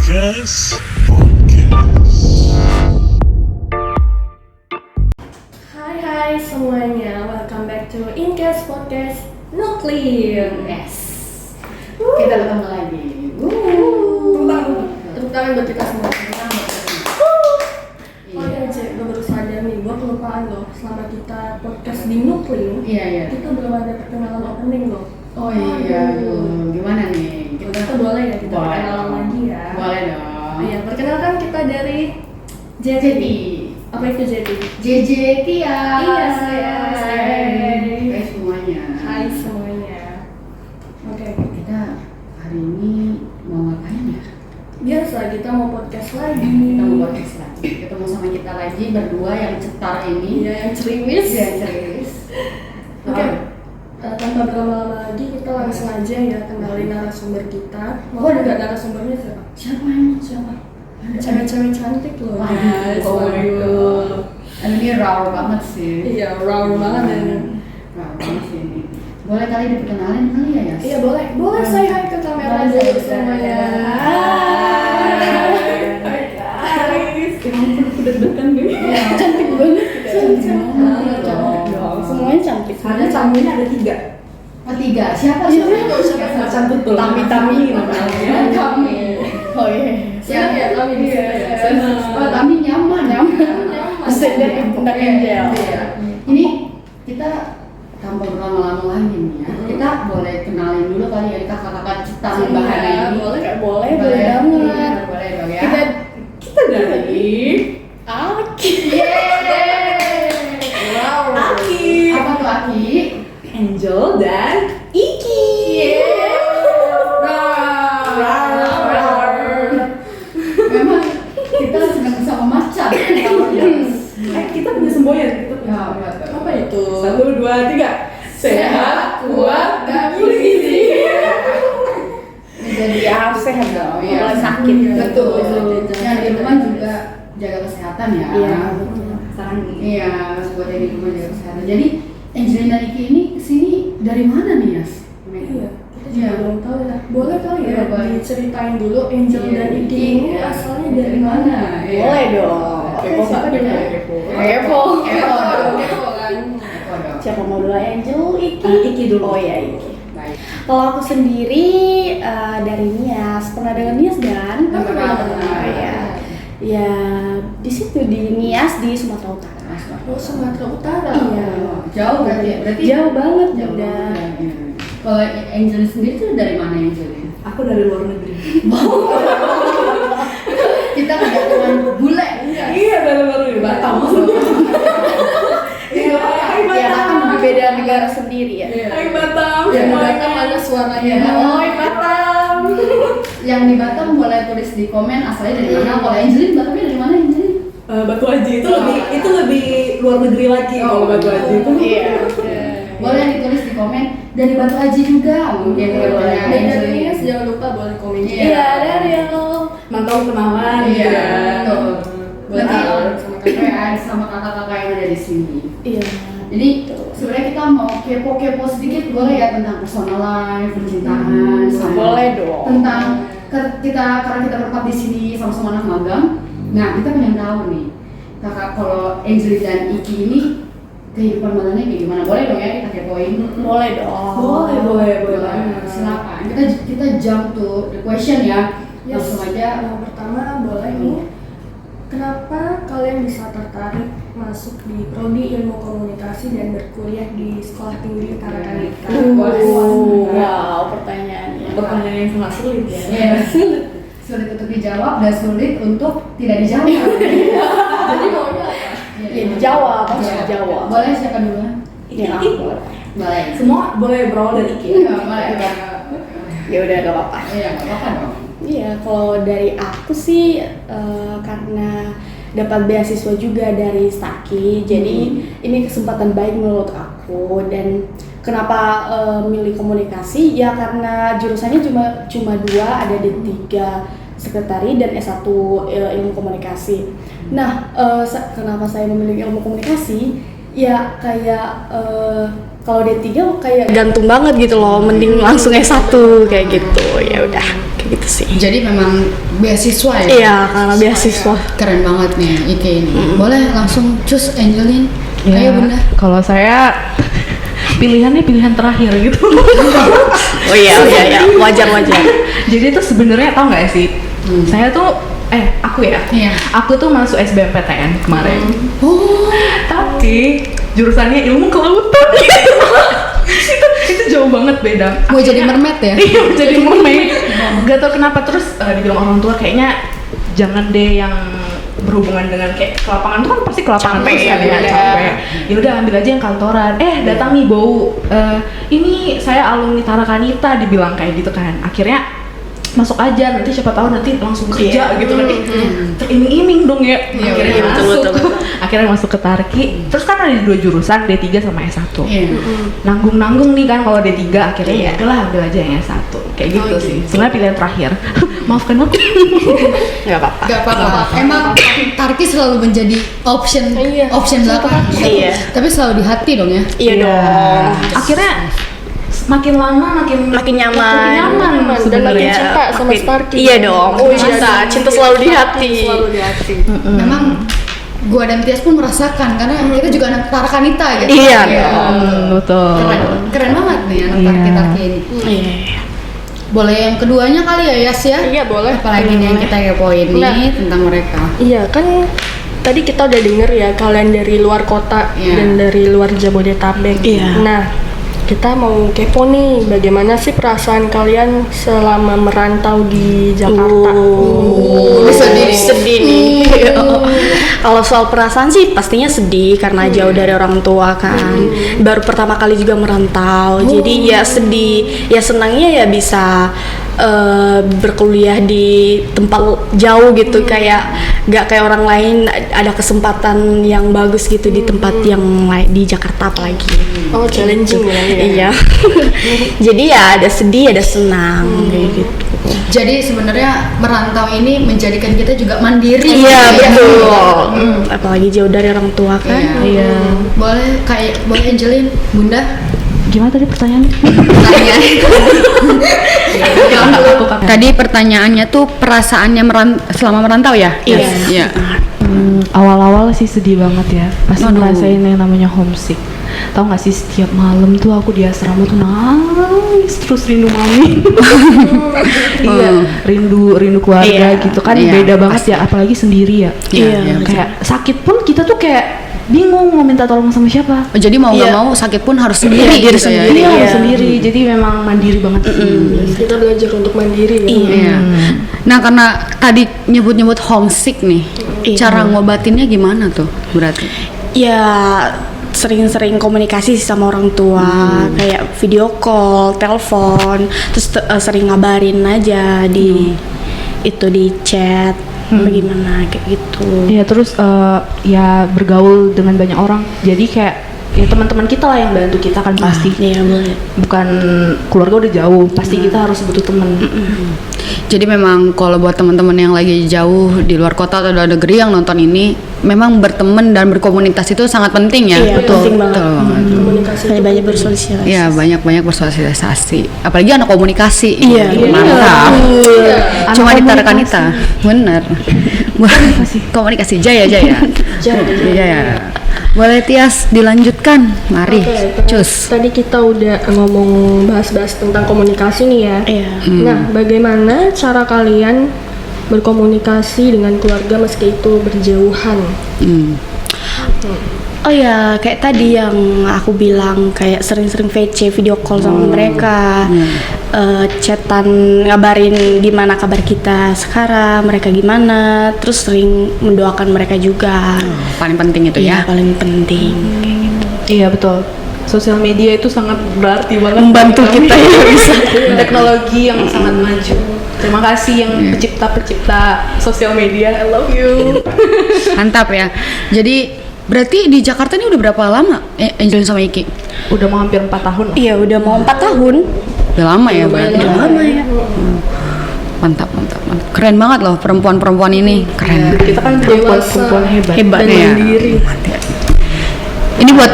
Incas Podcast. Hai semuanya, welcome back to Incas Podcast Nuklir. Yes. Kita ketemu lagi. Tepuk tangan buat kita semua. Oh ya Cek, gue baru sadar nih, gue kelupaan loh. Selama kita podcast di Nuklir, Iya. kita belum ada perkenalan opening loh. Oh iya. Gimana nih? Kita boleh ya kita Boleh. perkenalan lagi ya. Boleh dong. Iya, perkenalkan kita dari JT. Apa itu JT? JJ Tia. Iya, saya. Hai semuanya. Hai semuanya. Oke. Kita hari ini mau ngapain ya? Biasa kita mau podcast lagi. Kita mau podcast lagi. Ketemu sama kita lagi berdua yang cetar ini. Iya, yang cerimis. Iya, serius. Oke. Tanpa berlama-lama lagi kita langsung aja ya kenalin narasumber kita. Mau ada nggak narasumbernya siapa? Siapa? Cewek-cewek cantik loh. Waduh, oh my god. Ini raw banget sih. Iya, raw banget ya. Raw banget sih ini. Boleh kali diperkenalin kali ya, Yas? Iya boleh. Boleh say hi ke kamera Boleh, dulu say semuanya. Deg-degan gue. Cantik banget kita. Cantik banget dong. Semuanya cantik. Ada tamunya ada 3. Oh, 3. Siapa? Siapa? Cantik tuh. Tami namanya. Tami. Oh iya. Siapa ya Tami di sini ya? Oh, Tami nyaman. Bisa lihat di pundak Angel. Iya. Ini kita tanpa berlama-lama lagi nih ya. Kita boleh kenalin dulu kali ya kakak-kakak kita bahan Iya, ini. boleh. Boleh banget. Iya, boleh dong ya. Kita dari Aki. Yeay. Wow. Aki. Apa tuh Aki? Angel dan Iki. Memang kita sedang bersama macan. Kita punya semboyan. Kita punya. Ya, betul. Apa itu? 1, 2, 3. Sehat, kuat, dan bergizi. Jadi harus sehat dong. Iya. Kalau sakit. Betul. Betul. Yang di rumah juga jaga kesehatan ya. Iya. Sekarang Iya, buat yang di rumah jaga kesehatan. Jadi Angelina dan Iki ini kesini dari mana nih, Yas? Iya, kita juga Iya. belum tahu ya. Boleh kali ya Iya, boleh. diceritain dulu Angel Iya, dan Iki ini asalnya dari mana? Iya. boleh dong. Kepo Siapa nggak? dulu? Kepo. Kepo. Kepo dong. Kepo kan. Kepo dong. Siapa mau dulu? Angel, Iki? Iki dulu. Oh ya, Iki. Baik. Kalau aku sendiri dari Nias, pernah dengar Nias kan? Pernah. Ya, ya di situ di Nias di Sumatera Utara. Oh, Sumatera Utara. Iya. Jauh berarti ya? Berarti Jauh banget jauh udah. banget. Iya. Kalau Angel sendiri tuh dari mana Angel? Aku dari luar negeri. Kita kedatangan bule. Iya, dari luar negeri. Batam. Iya, Iya, Batam lebih beda negara sendiri ya. Hai Batam. Ya, Batam ada suaranya. Iya. Oi Batam. Yang di Batam boleh tulis di komen asalnya dari mana. Kalau Angelin Batamnya dari mana Angelin? Batu Haji itu lebih luar negeri lagi kalau Batu Haji itu. Iya. Boleh ditulis di komen dari Batu Haji juga mungkin Boleh. boleh. Dan dari Nias jangan lupa boleh komen juga. Iya, dari yang mantau kenalan. Iya, gitu. betul. Boleh Berarti kenalan sama kakak. sama kakak-kakak yang ada di sini. Iya. Jadi sebenarnya kita mau kepo-kepo sedikit boleh ya tentang personal life, percintaan, sama Boleh dong. tentang karena kita berempat di sini sama-sama anak magang. Nah, kita pengen tahu nih, kakak kalau Angel dan Iki ini kehidupan malamnya kayak gimana? Boleh dong ya kita kepoin? Boleh dong. Boleh Boleh. Silakan. Kita jump to the question ya. Yes. Langsung aja. Yang pertama boleh nih. Kenapa kalian bisa tertarik masuk di prodi ilmu komunikasi dan berkuliah di Sekolah Tinggi Tarakanita? Wow, pertanyaannya. Pertanyaan yang sangat sulit ya. Iya. Sulit untuk dijawab dan sulit untuk tidak dijawab. Jadi maunya apa? Ya dijawab, harus Iya. dijawab. Boleh siapa dulu? Ya, aku. Boleh. Semua boleh berawal dari Iki. Iya, boleh. Ya udah gak apa-apa. Iya, nggak apa-apa dong. Iya, kalau dari aku sih karena dapat beasiswa juga dari Staki, jadi ini kesempatan baik menurut aku. Dan kenapa milih komunikasi? Ya karena jurusannya cuma 2, ada D3 sekretari dan S1 ilmu komunikasi. Nah, kenapa saya memilih ilmu komunikasi? Ya kayak kalau D3 kayak gantung banget gitu loh, mending langsung S1 kayak gitu. Ya udah. kayak gitu sih. Jadi memang beasiswa ya? Iya, karena beasiswa. Keren banget nih Ike ini. Boleh langsung cus Angelin. Ya, Ayo Bunda. kalau saya pilihannya pilihan terakhir gitu. Oh iya, wajar. Jadi tuh sebenarnya tau nggak sih, saya tuh aku ya, Iya. aku tuh masuk SBMPTN kemarin. Oh, Tapi jurusannya ilmu kelautan. itu jauh banget beda. mau jadi mermaid ya? Iya, jadi mermaid. Gak tau kenapa terus dibilang orang tua kayaknya jangan deh yang berhubungan dengan kayak ke lapangan tuh kan pasti ke lapangan Capek terus ya, kan, beda. capek. Ya udah ambil aja yang kantoran. Datang nih bau. Ini saya alumni Tarakanita dibilang kayak gitu kan. Akhirnya masuk aja, nanti siapa tahu nanti langsung kerja gitu kan. Teriming-iming dong ya. Akhirnya iya, masuk. betul. Akhirnya masuk ke Tarki. Terus kan ada 2 jurusan, D3 sama S1. Iya. Nanggung-nanggung nih kan kalau D3 akhirnya ya udahlah ambil aja yang S1. Kayak gitu sih. Sebenarnya pilihan terakhir. Maafkan aku. Nggak apa-apa. Gak apa-apa. Emang Tarki selalu menjadi option belakang. Iya. Tapi selalu di hati dong ya. Iya dong. Akhirnya makin lama makin Nyaman dan makin sebenarnya. cinta sama Starkey. Iya dong. Oh, iya. Cinta selalu di hati. Selalu di hati. Memang gua dan Tias pun merasakan karena kita juga anak Tarakanita gitu. Iya. Betul. Keren banget nih anak Iya. Tarki ini. Iya. Boleh yang keduanya kali ya Yas ya? Iya, boleh. Apalagi nih yang kita kepoin Nah. nih tentang mereka. Iya kan tadi kita udah denger ya kalian dari luar kota Iya. dan dari luar Jabodetabek. Iya. Nah, kita mau kepo nih bagaimana sih perasaan kalian selama merantau di Jakarta? Sedih nih. Kalau soal perasaan sih pastinya sedih karena jauh dari orang tua kan. Baru pertama kali juga merantau. Jadi ya sedih. Ya senangnya ya bisa berkuliah di tempat jauh gitu, kayak gak kayak orang lain ada kesempatan yang bagus gitu di tempat yang di Jakarta apalagi. Oh, challenging ya. Iya. Jadi ya ada sedih, ada senang kayak gitu. Jadi sebenarnya merantau ini menjadikan kita juga mandiri. Iya gitu ya. betul. Apalagi jauh dari orang tua kan. Iya. Boleh Angelin, Bunda? Gimana tadi pertanyaannya? Tadi pertanyaannya tuh perasaannya selama merantau ya? Iya. Iya. Awal-awal sih sedih banget ya. Pasti Aduh. ngerasain yang namanya homesick. Tahu nggak sih setiap malam tuh aku di asrama tuh nangis terus rindu mami. Iya, rindu keluarga Iya. gitu kan. Iya, Beda banget pasti. ya, apalagi sendiri ya. Iya. Kayak sakit pun kita tuh kayak bingung mau minta tolong sama siapa. Oh, jadi mau nggak Iya. mau sakit pun harus sendiri Diri gitu ya? sendiri. Iya, Iya. sendiri. Jadi memang mandiri banget sih. Kita belajar untuk mandiri ya. Iya. Nah karena tadi nyebut-nyebut homesick nih, cara ngobatinnya gimana tuh berarti? Ya sering-sering komunikasi sih sama orang tua, kayak video call, telepon, terus sering ngabarin aja di itu di chat, bagaimana kayak gitu. Iya, terus ya bergaul dengan banyak orang. Jadi kayak ya teman-teman kita lah yang bantu kita kan pasti. Iya boleh. Bukan keluarga udah jauh, pasti kita harus butuh teman. Jadi memang kalau buat teman-teman yang lagi jauh di luar kota atau luar negeri yang nonton ini, memang berteman dan berkomunikasi itu sangat penting ya. Iya, penting banget. Betul banget. Komunikasi itu Banyak bersosialisasi. Iya, banyak bersosialisasi. Apalagi anak komunikasi. Iya. Mantap. Cuma Anak di komunikasi. Tarakanita. Bener. Komunikasi. Jaya. Boleh Tias dilanjutkan. Mari. Oke, Cus. Tadi kita udah ngomong bahas-bahas tentang komunikasi nih ya. Iya. Nah, bagaimana cara kalian berkomunikasi dengan keluarga meski itu berjauhan? Oh ya, kayak tadi yang aku bilang, kayak sering-sering VC, video call sama mereka, chatan, ngabarin gimana kabar kita sekarang, mereka gimana, terus sering mendoakan mereka juga. Paling penting itu Iya, ya. paling penting. Kayak gitu. Iya betul. Sosial media itu sangat berarti banget. Membantu kita ya bisa. Teknologi yang sangat maju. Terima kasih yang pencipta sosial media. I love you. Mantap ya. Jadi berarti di Jakarta ini udah berapa lama Angelin sama Iki? Udah mau hampir 4 tahun. Iya, udah mau 4 tahun. Udah lama ya berarti. Udah lama ya. Mantap. Keren banget loh perempuan-perempuan ini. Keren. Kita kan perempuan hebat. Hebat ya. mandiri. Ini buat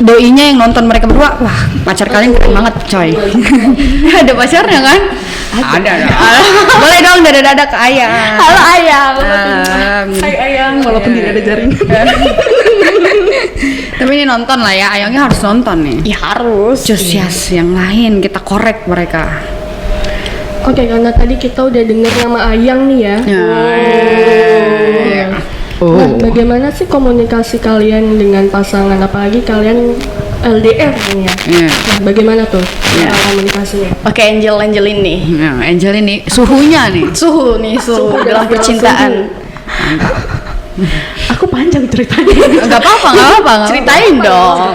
doinya yang nonton mereka berdua, wah pacar kalian keren banget coy. Ada pacarnya kan? Ada. Boleh dong dada-dada ke ayah. Halo ayang. Hai ayang, walaupun tidak ada jaringan. Tapi ini nonton lah ya, ayangnya harus nonton nih. Ya harus. Josias yang lain kita korek mereka. Oke, karena tadi kita udah dengar nama Ayang nih ya. Ya. Nah, bagaimana sih komunikasi kalian dengan pasangan, apalagi kalian LDR nih ya? Iya. Nah, bagaimana tuh komunikasinya? Oke, Angelin nih. Nah, Angel ini suhunya nih. Suhu dalam percintaan. Aku panjang ceritanya. Gak apa-apa. Ceritain dong.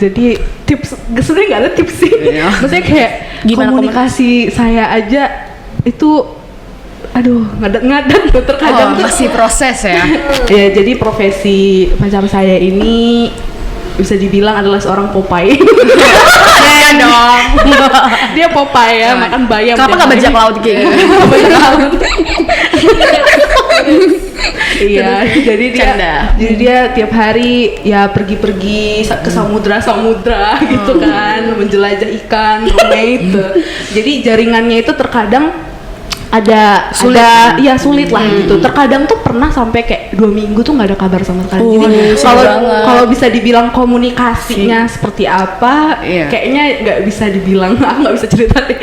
Jadi tips, sebenarnya nggak ada tips sih. Iya. Maksudnya kayak Gimana komunikasi saya aja itu, aduh ngadat tuh terkadang tuh. Masih proses ya. Ya jadi profesi pacar saya ini bisa dibilang adalah seorang Popeye. Iya dong. Dia Popeye ya, makan bayam. Kenapa nggak bajak laut kayak gitu? Bajak laut. Iya, jadi dia tiap hari ya pergi-pergi ke samudra gitu kan, menjelajah ikan, roommate. Jadi jaringannya itu terkadang sulit lah gitu. Terkadang tuh pernah sampai kayak 2 minggu tuh nggak ada kabar sama sekali. Jadi kalau bisa dibilang komunikasinya seperti apa, kayaknya nggak bisa dibilang. Aku nggak bisa cerita deh.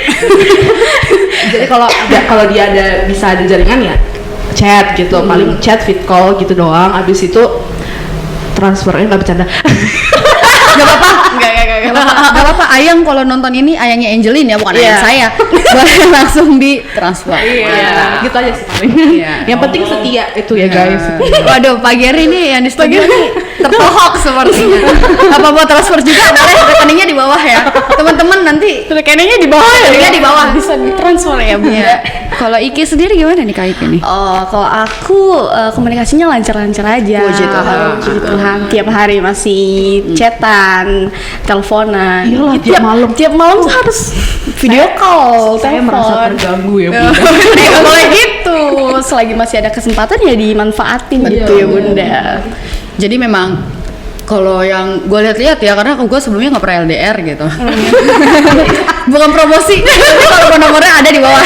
Jadi kalau dia bisa ada jaringan ya chat gitu, paling chat, fit call gitu doang. Abis itu transfernya nggak bercanda. Gak apa-apa. Ayang kalau nonton ini ayangnya Angelin ya, bukan ayang saya. Boleh langsung di transfer. Iya, gitu aja sih paling. Yang penting setia itu ya guys. Waduh, Pak Geri nih yang di studio nih tertohok sepertinya. Apa buat transfer juga boleh, rekeningnya di bawah ya. Teman-teman nanti Rekeningnya di bawah ya. rekeningnya di bawah. Bisa ditransfer ya, Bu. Kalau Iki sendiri gimana nih Kak Iki nih? Oh, kalau aku komunikasinya lancar-lancar aja. Puji Tuhan. Puji Tuhan. Tiap hari masih chatan, teleponan. Iyalah, Tiap malam tuh harus video call, Saya merasa telepon. terganggu ya, Bu. Nggak boleh gitu. Selagi masih ada kesempatan ya dimanfaatin gitu ya, Bunda. Jadi memang kalau yang gue lihat-lihat ya, karena gue sebelumnya nggak pernah LDR gitu. Bukan promosi, tapi kalau nomornya ada di bawah.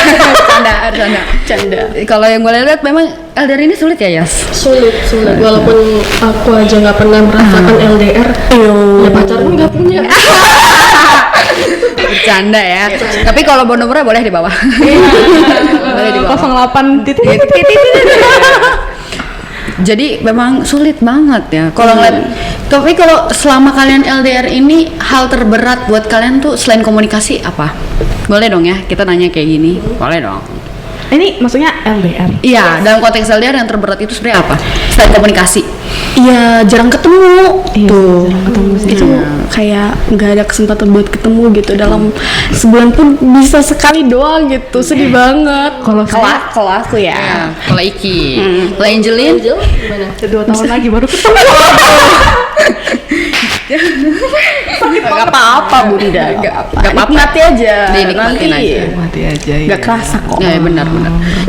Canda. Kalau yang gue lihat memang LDR ini sulit ya, Yas? Sulit. Walaupun aku aja nggak pernah merasakan LDR, ya pacarnya nggak punya. Bercanda ya. Tapi kalau nomornya boleh di bawah. Boleh di bawah. 08 titik. Jadi memang sulit banget ya. Kalau ngeliat, tapi kalau selama kalian LDR ini hal terberat buat kalian tuh selain komunikasi apa? Boleh dong ya, kita nanya kayak gini. Boleh dong. Ini maksudnya LDR. Iya, dalam konteks LDR yang terberat itu sebenarnya apa? Selain komunikasi. Iya, jarang ketemu. Iya, Tuh. jarang ketemu sih. Itu kayak nggak ada kesempatan buat ketemu gitu dalam sebulan pun bisa sekali doang gitu. Sedih banget. Kalau saya Kalau aku ya. Ya, kalau Iki, kalau Angelin, Gimana? 2 tahun lagi baru ketemu. Gak apa-apa Bunda. Gak apa-apa. Nikmati aja. Dinikmatin Nanti aja. Mati aja ya. gak kerasa kok. ya benar.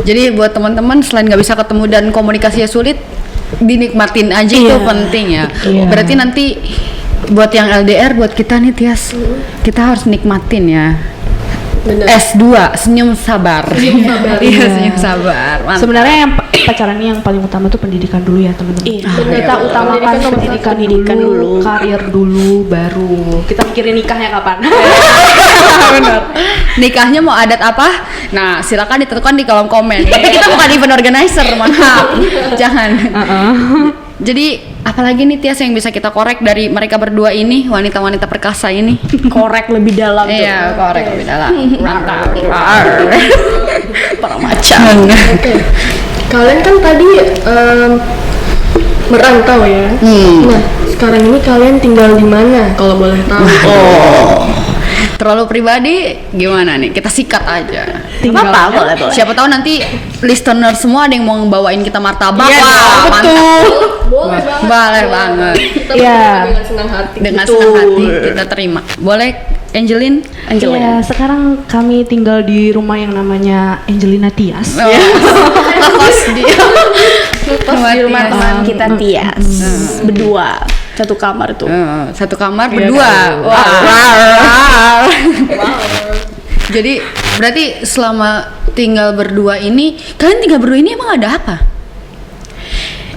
Jadi buat teman-teman selain nggak bisa ketemu dan komunikasinya sulit, dinikmatin aja itu penting ya. Berarti nanti buat yang LDR, buat kita nih Tias, kita harus nikmatin ya. Bener. S2 senyum sabar. Iya, senyum sabar. Mantap. Sebenarnya yang pacaran ini yang paling utama tuh pendidikan dulu ya teman-teman. Iya. Kita utamakan Pendidikan pendidikan dulu. karir dulu, baru kita pikirin nikahnya kapan. Benar. Nikahnya mau adat apa? Nah, silakan ditentukan di kolom komen. Kita bukan event organizer, maaf. Jangan. Jadi apalagi nih Tias yang bisa kita korek dari mereka berdua ini, wanita-wanita perkasa ini? Korek lebih dalam tuh. Iya, korek lebih dalam. Mantap. Para macam. Oke. Kalian kan tadi merantau ya. Nah, sekarang ini kalian tinggal di mana kalau boleh tahu? Terlalu pribadi gimana nih? Kita sikat aja. Tinggal boleh. Siapa tahu nanti listener semua ada yang mau ngebawain kita martabak. Iya, Wah, betul. Boleh banget. Boleh banget. Kita Iya. dengan senang hati. Dengan Betul. senang hati kita terima. Boleh Angelin? Iya, sekarang kami tinggal di rumah yang namanya Angelina Tias. Kos dia. Terus di rumah teman kita Tias berdua. satu kamar tuh. Satu kamar Iya, berdua. kan? Wow. Jadi berarti selama tinggal berdua ini, kalian tinggal berdua ini emang ada apa?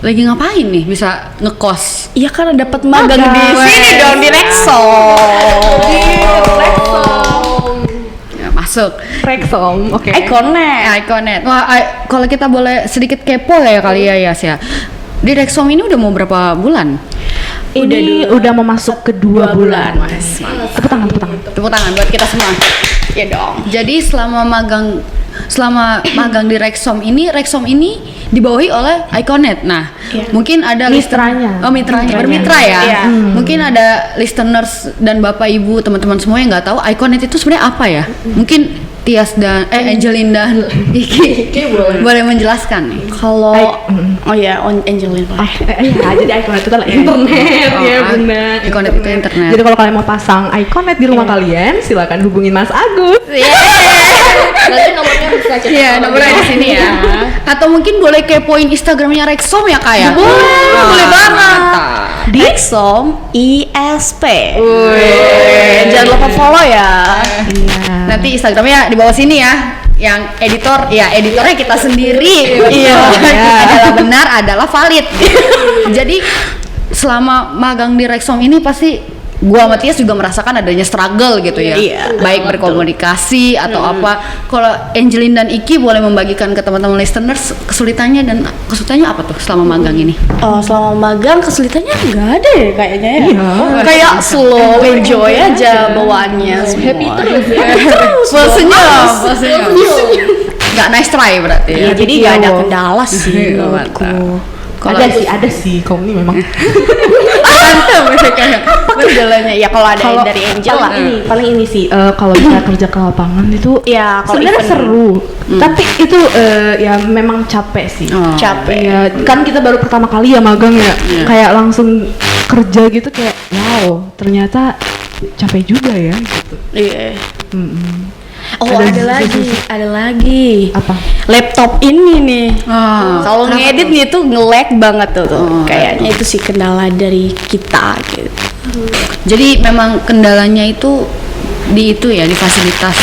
Lagi ngapain nih bisa ngekos? Iya karena dapat magang di sini dong di Ya, masuk. Rexom, oke. Iconet. Wah, kalau kita boleh sedikit kepo ya kali ya Yas ya. Di Rexom ini udah mau berapa bulan? Ini udah mau masuk ke 2 bulan. Mas. Tepuk tangan, tepuk tangan. Tepuk tangan buat kita semua. Ya dong. Jadi selama magang di Rexom ini dibawahi oleh Iconet. Nah, mungkin ada Mitranya. Mitranya. Bermitra ya. Iya. Mungkin ada listeners dan Bapak Ibu, teman-teman semua yang nggak tahu Iconet itu sebenarnya apa ya? Mungkin Tias dan Angelin dan Iki boleh menjelaskan nih. Kalau Angelin. Jadi Iconet itu adalah internet ya benar. Iconet itu internet. Jadi kalau kalian mau pasang Iconet di rumah kalian, silakan hubungin Mas Agus. Berarti nomornya bisa kita. Iya, nomornya di sini ya. Atau mungkin boleh kepoin Instagramnya Rexom ya kak ya? Boleh banget. Mantap. Rexom ISP. Jangan lupa follow ya. Nanti Instagramnya di bawah sini ya. Yang editornya kita sendiri. Iya. Adalah benar, adalah valid. Jadi selama magang di Rexom ini pasti gua sama Tias juga merasakan adanya struggle gitu ya. Iya, Baik berkomunikasi atau apa. Kalau Angelin dan Iki boleh membagikan ke teman-teman listeners kesulitannya apa tuh selama magang ini? Oh, selama magang kesulitannya nggak ada ya kayaknya ya. Kayak slow, enjoy aja bawaannya. Happy terus. Senyum. Nggak nice try berarti ya. Iya, jadi nggak ada kendala sih menurutku. Ada sih, kamu ini memang. Kendalanya ya kalau ada yang dari Angel lah. Paling ini sih kalau kita kerja ke lapangan itu Ya, kalau sebenarnya event. seru, tapi itu ya memang capek sih. Oh. Capek. Ya, kan kita baru pertama kali ya magang ya, kayak langsung kerja gitu kayak wow, ternyata capek juga ya gitu. Iya. Oh, Ada ada lagi. Apa? Laptop ini nih. Kalau kenapa ngedit nih tuh nge-lag banget tuh. Oh, Kayaknya itu sih kendala dari kita gitu. Jadi memang kendalanya itu di itu ya, di fasilitas.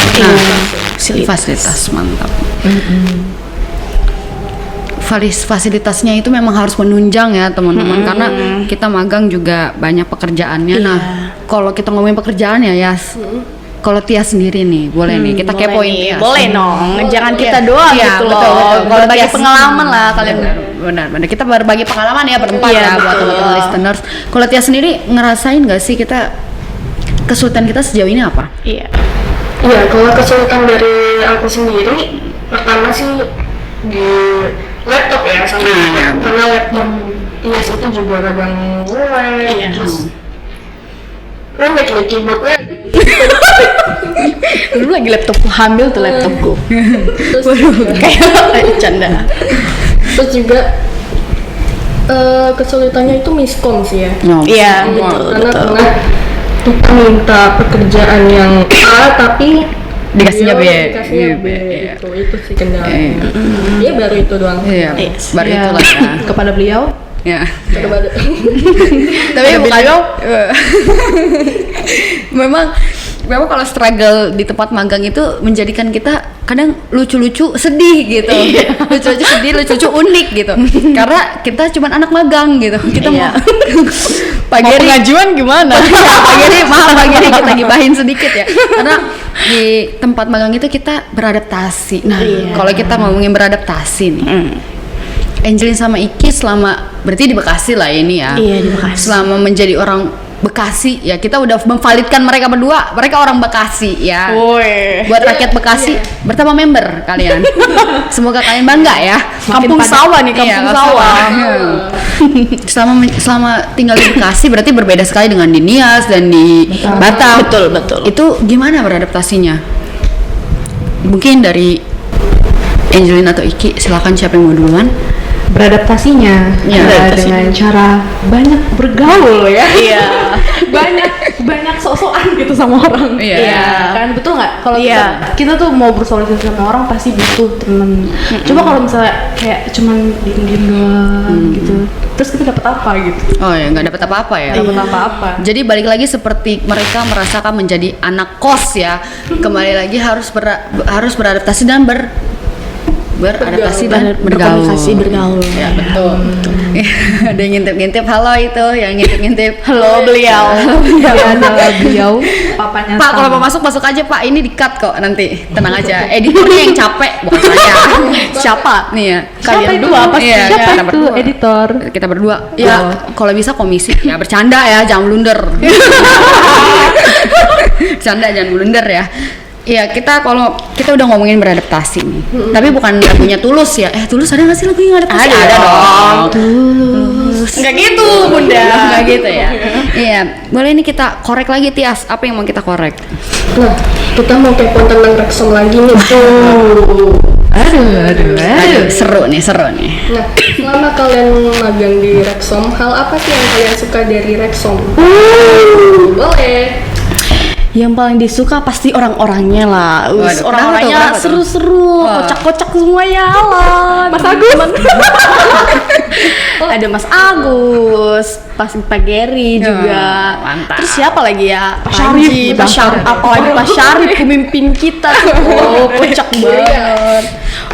Fasilitas mantap. Fasilitasnya itu memang harus menunjang ya teman-teman, karena kita magang juga banyak pekerjaannya. Nah, kalau kita ngomongin pekerjaan ya Yas, kalau Tias sendiri nih, boleh nih kita Boleh kepoin nih, Tias. boleh dong. Jangan Iya. kita doang Iya, gitu betul, loh. betul. Berbagi Tias- pengalaman lah kalian. Benar. Kita berbagi pengalaman ya berempat Iya, ya buat betul. teman-teman listeners. Kalau Tias sendiri ngerasain nggak sih kesulitan kita sejauh ini apa? Iya. Ya, kalau kesulitan dari aku sendiri, pertama sih di laptop ya sama karena laptop Tias itu juga kadang mulai terus lembek nih keyboardnya. Dulu lagi laptopku hamil tuh laptopku. Terus kayak canda. Terus juga kesulitannya itu miskom sih ya. Iya, Karena betul. pernah kita minta pekerjaan yang A tapi Dikasihnya B. dikasihnya B Iya. itu sih kendala. Iya baru itu doang. Iya, Yes. baru Ya, itulah ya. kepada beliau Ya. Baru. Tapi bukan memang kalau struggle di tempat magang itu menjadikan kita kadang lucu-lucu sedih gitu. Lucu-lucu sedih, lucu-lucu unik gitu. Karena kita cuma anak magang gitu. Kita mau Pak Geri pengajuan gimana? Pak Geri, maaf Pak Geri, kita gibahin sedikit ya. Karena di tempat magang itu kita beradaptasi. Nah, kalau kita ngomongin beradaptasi nih. Angelin sama Iki selama berarti di Bekasi lah ini ya. Iya, di Bekasi. Selama menjadi orang Bekasi ya, kita udah memvalidkan mereka berdua, mereka orang Bekasi ya. Woi. Buat rakyat Bekasi bertambah member kalian. Semoga kalian bangga ya. Kampung sawah nih, kampung sawah. Selama tinggal di Bekasi berarti berbeda sekali dengan di Nias dan di Batam. Betul. Itu gimana beradaptasinya? Mungkin dari Angelin atau Iki, silakan siapa yang mau duluan? beradaptasinya Ya, dengan cara banyak bergaul ya. Iya. banyak sok-sokan gitu sama orang. Iya. Kan betul nggak? Kalau Iya. kita tuh mau bersosialisasi sama orang pasti butuh temen. Coba kalau misalnya kayak cuman diem-diem doang gitu, terus kita dapat apa gitu? Oh ya, nggak dapat apa-apa ya. Dapat apa-apa. Jadi balik lagi seperti mereka merasakan menjadi anak kos ya. Kembali lagi harus beradaptasi dan beradaptasi dan bergaul. bergaul. Ya betul. Ada yang ngintip-ngintip, halo itu, yang ngintip-ngintip. Halo beliau. Dia adalah beliau papanya. Pak, kalau mau masuk aja Pak. Ini di-cut kok nanti. Tenang aja. Editornya yang capek, bukan saya. Siapa? Nih ya. Siapa Kalian itu? berdua pasti. Iya, Siapa kita itu berdua. Editor. Kita berdua. Ya, kalau bisa komisi. Ya bercanda ya, jangan blunder. Bercanda jangan blunder ya. Iya, kita udah ngomongin beradaptasi nih. Tapi bukan lagunya Tulus ya. Tulus ada nggak sih lagu yang adaptasi? Ada dong. Tulus. Nggak gitu, Bunda. Nggak gitu ya. Iya, boleh nih kita korek lagi Tias. Apa yang mau kita korek? Nah, kita mau kepo tentang Rexom lagi nih. Aduh, seru nih. Nah, selama kalian magang di Rexom, hal apa sih yang kalian suka dari Rexom? Boleh. Yang paling disuka pasti orang-orangnya lah. Waduh, Orang-orangnya kenapa tuh? seru-seru, Wah. kocak-kocak semua ya lah. Mas Agus. Ada Mas Agus, Pak Geri juga. Mantap. Terus siapa lagi ya? Syarif. Pak Syarif. Apalagi Pak Syarif pemimpin kita tuh. Oh, kocak banget.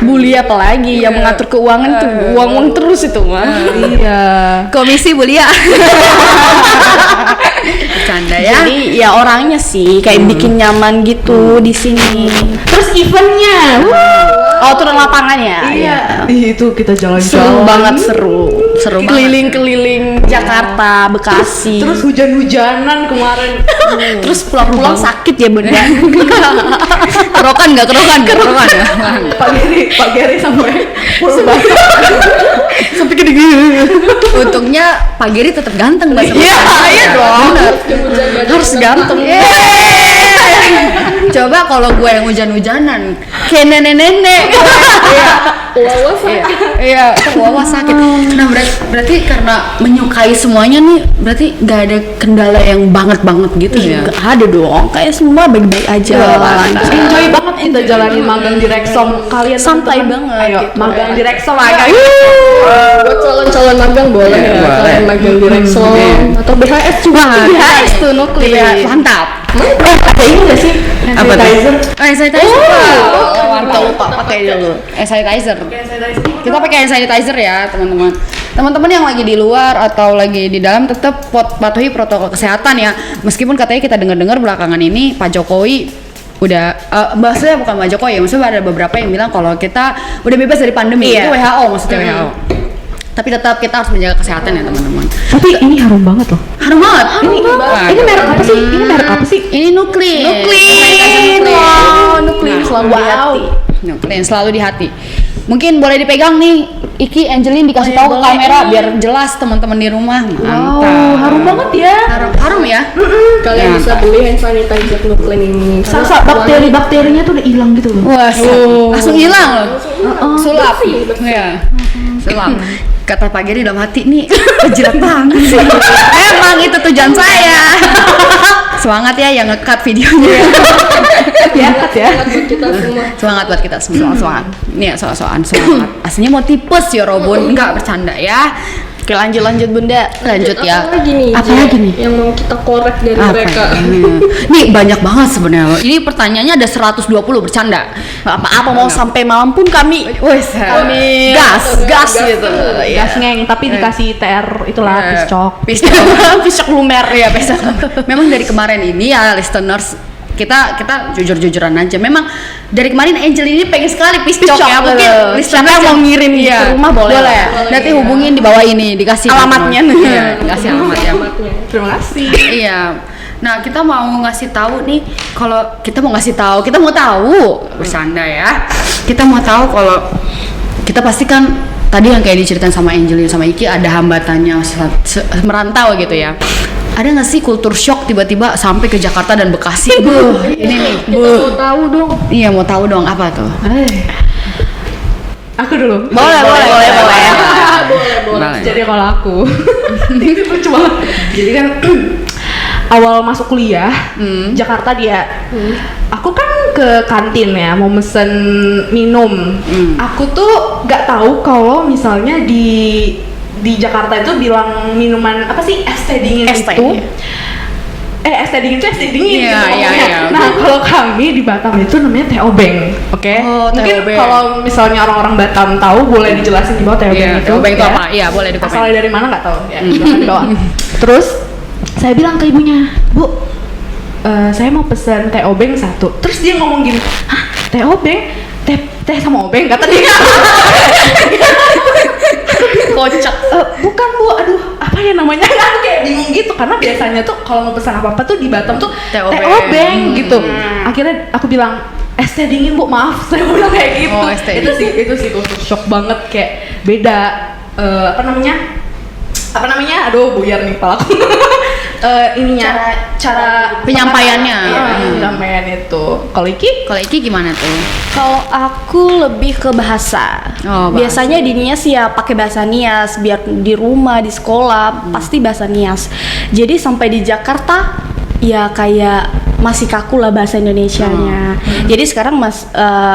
Bully apalagi yang mengatur keuangan tuh. Uang terus itu mah. Iya. Komisi Bulia. Bercanda ya. Jadi ya orangnya sih kayak bikin nyaman gitu di sini. Terus eventnya, oh turun lapangan ya. Iya. Itu kita jalan-jalan. Seru banget, seru banget. Keliling-keliling Jakarta, Bekasi. Terus hujan-hujanan kemarin. Terus pulang-pulang sakit ya Bunda. Kerokan nggak ya? Pak Geri sampai pulang. Sampai gede-gede. Untungnya Pak Geri tetap ganteng Mbak. Iya dong. Harus Ganteng. Coba kalau gue yang hujan-hujanan kayak nenek-nenek. Wawas Iya, wawa sakit. Nah, berarti karena menyukai semuanya nih, berarti nggak ada kendala yang banget gitu ya? Gak ada dong, kayak semua baik-baik aja. Enjoy banget kita jalanin magang di Rexom. Kalian Santai teman-teman, banget ayo gitu. magang di Rexom aja. buat calon-calon magang boleh ya. Kalian magang di Rexom atau BHS juga. BHS tuh nuklir. Mantap. Ada ini nggak sih? Apa tuh? Sanitizer. Mantap lupa pakai dulu. Sanitizer. Kita pakai hand sanitizer ya, teman-teman. Teman-teman yang lagi di luar atau lagi di dalam tetap patuhi protokol kesehatan ya. Meskipun katanya kita dengar-dengar belakangan ini Pak Jokowi udah maksudnya bukan Pak Jokowi ya, maksudnya ada beberapa yang bilang kalau kita udah bebas dari pandemi. Itu WHO maksudnya WHO. Tapi tetap kita harus menjaga kesehatan ya teman-teman. Tapi ini harum banget loh. Harum banget. Ini merek apa sih? Ini merek apa sih? Ini Nuklir. Wow, nuklir selalu di hati. Nuklir selalu di hati. Mungkin boleh dipegang nih, Iki, Angelin dikasih tahu ke kamera biar jelas teman-teman di rumah. Mantap. Harum banget ya. Harum ya. Kalian bisa beli hand sanitizer Nuklir ini. Bakteri-bakterinya tuh udah hilang gitu loh. Wah, langsung hilang loh. Sulap. Iya. Sulap. Kata Pak Geri dalam hati nih, kejerat banget sih. Emang itu tujuan saya. Semangat ya yang nge-cut videonya. Ya. Kita semua. Semangat buat kita semua. Semangat. Nih, semangat. Aslinya mau tipes ya Robun, enggak bercanda ya. Oke, lanjut Bunda. Lanjut ya. Apa lagi nih? Apa Jen, lagi nih? yang mau kita korek dari Apa mereka? Nih banyak banget sebenarnya. Ini pertanyaannya ada 120 bercanda. Apa mau sampai malam pun kami Kami gas gitu. Gas ngeng, tapi dikasih TR itulah piscok. Piscok lumer Ya besok. Memang dari kemarin ini ya listeners kita jujur-jujuran aja. Memang dari kemarin Angel ini pengen sekali piscok ya. Mungkin listener Siapa yang mau ngirim ke rumah boleh. Nanti hubungin di bawah ini dikasih Alamatnya. Iya, dikasih alamatnya. Terima kasih. Iya. Nah, kita mau ngasih tahu nih kalau kita mau tahu bercanda ya. Kita mau tahu kalau kita pasti kan tadi yang kayak diceritain sama Angelina sama Iki ada hambatannya merantau gitu ya. Ada nggak sih kultur shock tiba-tiba sampai ke Jakarta dan Bekasi? Ini nih. Mau tahu dong. Iya, mau tahu dong apa tuh? Aku dulu. Boleh. Jadi kalau aku ini lucu banget. Jadi kan awal masuk kuliah Jakarta dia, aku kan ke kantin ya mau mesen minum. Aku tuh nggak tahu kalau misalnya di di Jakarta itu bilang minuman apa sih, es teh dingin Es teh, itu iya. es teh dingin itu es teh dingin Iya, gitu iya, ngomongnya. iya. Nah kalau kami di Batam itu namanya teh obeng, oke? Oh, teh Mungkin obeng. kalau misalnya orang-orang Batam tahu boleh dijelasin di bawah teh obeng Iya, itu. teh obeng itu ya. apa? Iya, boleh di komen. Asalnya dari mana nggak tahu ya, silahkan di bawah. Terus saya bilang ke ibunya, Bu, saya mau pesan teh obeng 1. Terus dia ngomong gini, hah, teh obeng? Teh sama obeng kata dia. Kocak. Bukan Bu, aduh apa ya namanya? Aku kayak bingung gitu karena biasanya tuh kalau mau pesan apa-apa tuh di Batam tuh Teh teh obeng. obeng gitu. Akhirnya aku bilang es teh dingin Bu, maaf saya bilang kayak gitu. Oh, es teh itu sih kultur shock banget, kayak beda apa namanya? Aduh buyar nih kepala aku. Ininya cara Penyampaiannya. penyampaian itu. Kalau Iki Kalau Iki gimana tuh? Kalau aku lebih ke bahasa. Oh, bahasa. Biasanya di Nias ya pakai bahasa Nias, biar di rumah, di sekolah pasti bahasa Nias. Jadi sampai di Jakarta ya kayak masih kaku lah bahasa Indonesianya. Jadi sekarang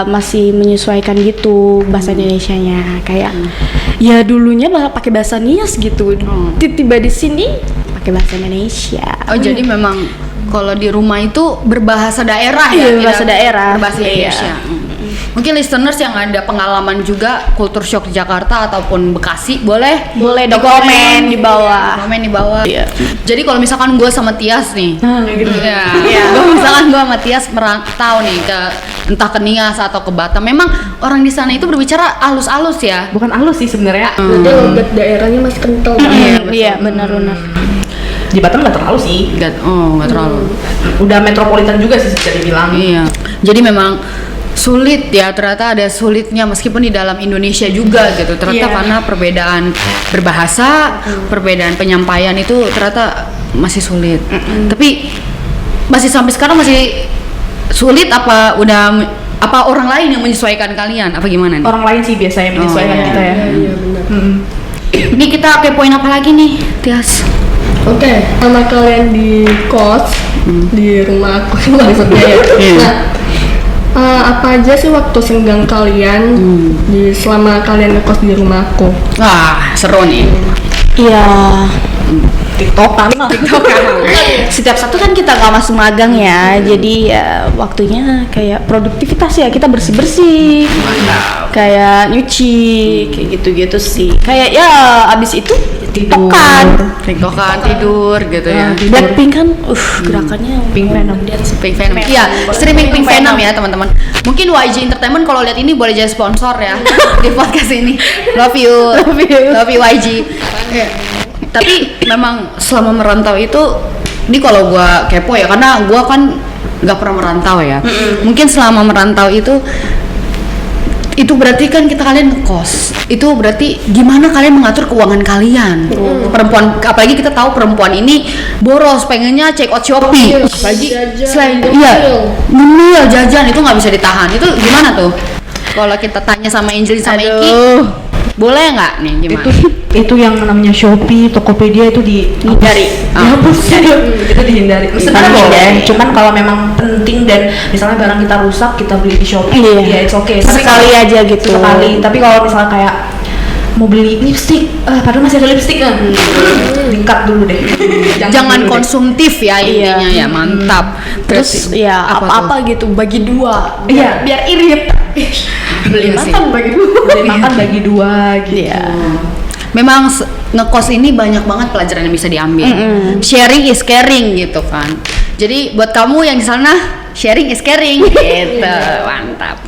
masih menyesuaikan gitu bahasa Indonesianya. Kayak ya dulunya pakai bahasa Nias gitu. Tiba di sini pakai bahasa Indonesia. Oh, jadi memang kalau di rumah itu berbahasa daerah ya? Iya, tidak bahasa daerah. Berbahasa Iya. Indonesia. Mungkin listeners yang ada pengalaman juga kultur shock di Jakarta ataupun Bekasi boleh Boleh di komen di bawah. komen di bawah. Iya. Jadi kalau misalkan gue sama Tias nih, gitu. ya, Iya. misalkan gue sama Tias merantau nih ke entah ke Nias atau ke Batam, memang orang di sana itu berbicara halus-halus ya. Bukan halus sih sebenarnya. Berarti logat daerahnya masih kental. Iya, benar-benar. Di Batam nggak terlalu sih. Nggak terlalu. Udah metropolitan juga sih bisa dibilang. Iya. Jadi memang sulit ya, ternyata ada sulitnya meskipun di dalam Indonesia juga gitu. Ternyata Iya. karena perbedaan berbahasa, perbedaan penyampaian itu ternyata masih sulit. Tapi masih sampai sekarang masih sulit apa orang lain yang menyesuaikan kalian? Apa gimana nih? Orang lain sih biasanya menyesuaikan iya. kita ya. Iya benar. Ini kita kepoin apa lagi nih, Tias? Oke, sama kalian di kos di rumah aku maksudnya ya. Nah, apa aja sih waktu senggang kalian selama kalian ngekos di rumah aku? Wah, seru nih. Iya. TikTokan lah. Setiap Sabtu kan kita nggak masuk magang ya, jadi ya waktunya kayak produktivitas ya, kita bersih-bersih, kayak nyuci, kayak gitu-gitu sih. Kayak ya abis itu tiktokan. TikTokan, tidur gitu ya. Blackpink kan, gerakannya Pink Venom. Pink Venom. Iya, streaming Pink Venom ya teman-teman. Mungkin YG Entertainment kalau lihat ini boleh jadi sponsor ya di podcast ini. Love you YG. Iya. Tapi memang selama merantau itu, ini kalau gua kepo ya, karena gua kan nggak pernah merantau ya. Mungkin selama merantau itu berarti kan kalian ngekos. Itu berarti gimana kalian mengatur keuangan kalian? Perempuan, apalagi kita tahu perempuan ini boros, pengennya check out Shopee. Apalagi selain nyemil jajan itu nggak bisa ditahan. Itu gimana tuh? Kalau kita tanya sama Angelin sama Iki, boleh nggak nih gimana? Itu yang namanya Shopee, Tokopedia itu Dihindari. dihapus. Itu dihindari. Sebenarnya boleh, cuman kalau memang penting dan misalnya barang kita rusak kita beli di Shopee, Iya. ya it's okay. Tapi Sekali kalau- aja gitu. Sekali. Tapi kalau misalnya kayak mau beli lipstick, padahal masih ada lipstick kan, di-cut dulu deh. Jangan dulu deh. konsumtif ya intinya ya, mantap. Terus Berarti- ya apa apa-apa gitu bagi dua. Iya. Biar irit. Beli makan bagi dua. Beli makan bagi dua gitu. Iya. Memang ngekos ini banyak banget pelajaran yang bisa diambil. Sharing is caring gitu kan. Jadi buat kamu yang di sana, sharing is caring gitu. Mantap.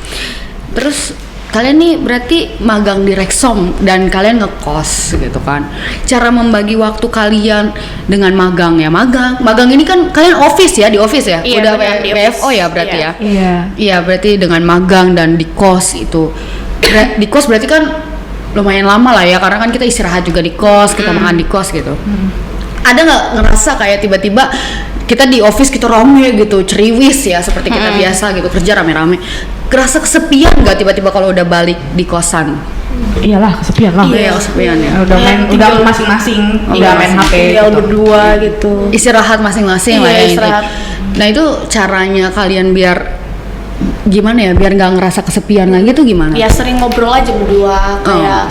Terus kalian nih berarti magang di Rexom dan kalian ngekos gitu kan. Cara membagi waktu kalian dengan magang ya, magang ini kan kalian office ya, di office ya. Iya, Udah benar, di WFO office. ya berarti Iya. ya. Iya. Iya, berarti dengan magang dan di kos itu. Di kos berarti kan lumayan lama lah ya, karena kan kita istirahat juga di kos, kita makan di kos gitu. Ada nggak ngerasa kayak tiba-tiba kita di office kita rame gitu, ceriwis ya, seperti kita biasa gitu, kerja rame-rame. Kerasa kesepian nggak tiba-tiba kalau udah balik di kosan? Iyalah kesepian lah. Iya, kesepian ya. Udah masing-masing, udah main HP. Tinggal gitu. berdua gitu. Istirahat masing-masing Iya, lah ya. istirahat. Nah itu caranya kalian biar gimana ya biar nggak ngerasa kesepian lagi tuh gimana? Ya sering ngobrol aja berdua kayak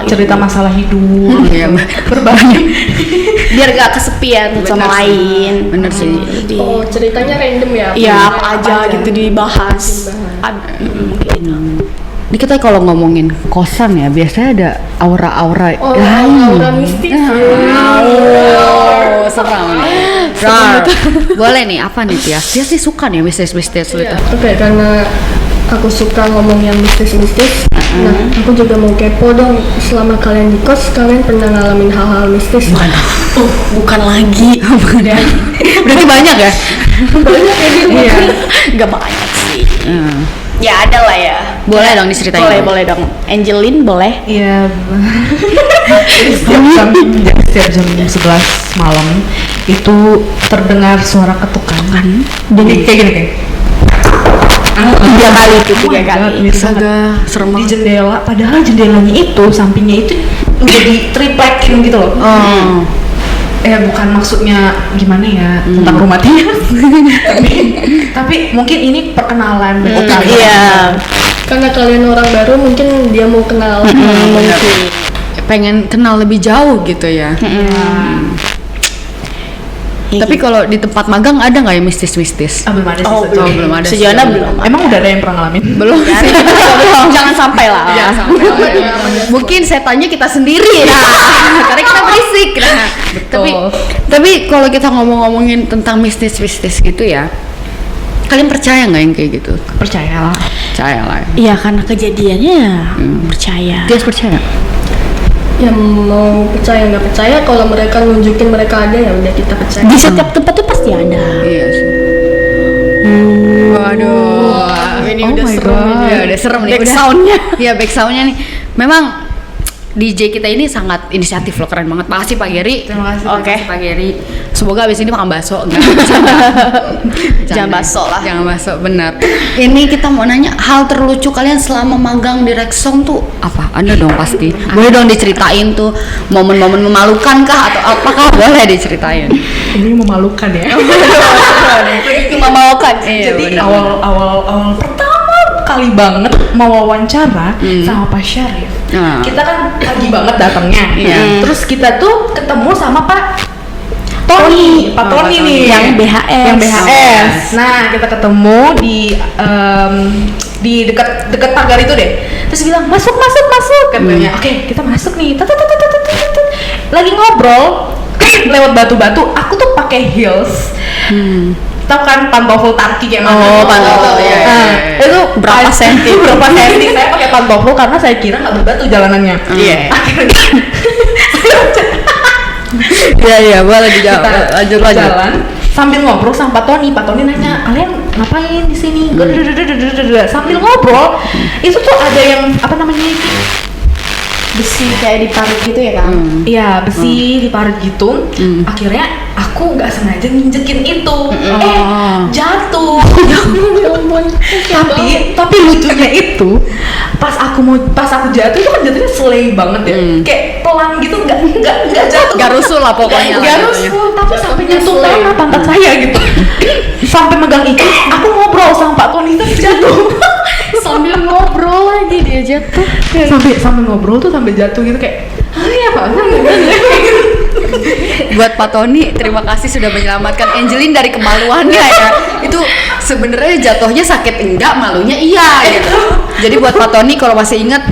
cerita masalah hidup. Iya, Berbagi. biar gak kesepian sama lain. bener sih. Oh, ceritanya random ya? Ya apa aja gitu dibahas. Gitu. Ini kita kalau ngomongin kosan ya biasanya ada aura-aura Oh, lain. aura mistis. Oh, seram nih. Rar. Boleh nih, apa nih Tias? Tias sih suka nih mistis-mistis gitu. Iya. Oke, karena aku suka ngomong yang mistis-mistis. Nah, aku juga mau kepo dong. Selama kalian di kos, kalian pernah ngalamin hal-hal mistis? Bukan lagi. Berarti banyak ya? Banyak ya gitu. Iya. Gak banyak sih. Ya ada lah ya. Boleh dong diceritain. Boleh dong. Angelin boleh. Iya. setiap jam 11 malam itu terdengar suara ketukan. Jadi kayak gini kayak. 3 kali itu 3 kali. Astaga, serem Di banget. jendela, padahal jendelanya itu sampingnya itu udah ditriplekin gitu loh. Oh. Bukan maksudnya gimana ya tentang rumah dia. tapi mungkin ini perkenalan kali. Iya. Karena kalian orang baru, mungkin dia mau kenal. Mungkin pengen kenal lebih jauh gitu ya. Tapi kalau di tempat magang ada nggak yang mistis-mistis? Belum ada sih. Oh, sejauh belum ada. Sejauh ini belum. Emang udah ada yang pernah ngalamin? Belum sih. Jangan sampai lah. Mungkin setannya kita sendiri ya. Karena kita berisik. Nah, tapi kalau kita ngomongin tentang mistis-mistis gitu ya, kalian percaya nggak yang kayak gitu? Percayalah. Percaya lah. Iya karena kejadiannya percaya. Dia percaya. Yang mau percaya nggak percaya, kalau mereka nunjukin mereka ada ya udah kita percaya. Di setiap tempat tuh pasti ada. Iya sih. Waduh, ini Oh udah my serem God. ini. Ya, udah serem nih. Back Udah. sound-nya. Iya, back sound-nya nih. Memang DJ kita ini sangat inisiatif loh, keren banget. Makasih Pak Geri. Terima kasih. Oke, Pak Geri. Semoga abis ini makan bakso. Enggak. Jangan bakso lah. Jangan bakso, benar. Ini kita mau nanya hal terlucu kalian selama magang di Rexong tuh apa? Ada dong pasti. Boleh dong diceritain tuh momen-momen memalukan kah atau apakah? Boleh diceritain. Ini memalukan ya. Memalukan. Iya, Jadi benar. awal pertama kali banget mau wawancara sama Pak Syarif. Kita kan pagi banget datangnya. Iya. Terus kita tuh ketemu sama Pak Tony, Pak Tony nih Yang BHS. Yang BHS. Nah, kita ketemu di dekat pagar itu deh. Terus bilang, "Masuk." Katanya. Oke, kita masuk nih. Tut. Lagi ngobrol lewat batu-batu. Aku tuh pakai heels. Tahu kan pantofel Turki kayak mana? pantofel, iya. Nah, itu Berapa senti? Berapa senti? Saya pakai pantofel karena saya kira nggak berbatu jalanannya. Iya. Akhirnya Iya, boleh dijawab. kita jalan sambil ngobrol sama Pak Tony. Pak Tony nanya, "Kalian ngapain di sini?" Sambil ngobrol, itu tuh ada yang apa namanya itu? Besi kayak diparut gitu ya kan? Iya, besi diparut gitu. Akhirnya aku nggak sengaja nginjekin itu. Jatuh. Tapi lucunya itu pas aku jatuh itu kan jatuhnya selei banget ya. Kayak pelan gitu, nggak jatuh. Gak rusuh lah pokoknya. Nggak rusuh, tapi sampai nyentuh tanah pantat saya gitu. Sampai megang itu, aku ngobrol sama Pak Tony tapi jatuh. Sambil ngobrol lagi dia jatuh. sampai ngobrol tuh sampai jatuh gitu kayak, ya Pak. Buat Pak Tony, terima kasih sudah menyelamatkan Angelin dari kemaluannya ya. Itu sebenarnya jatuhnya sakit enggak, malunya iya gitu. Jadi buat Pak Tony kalau masih ingat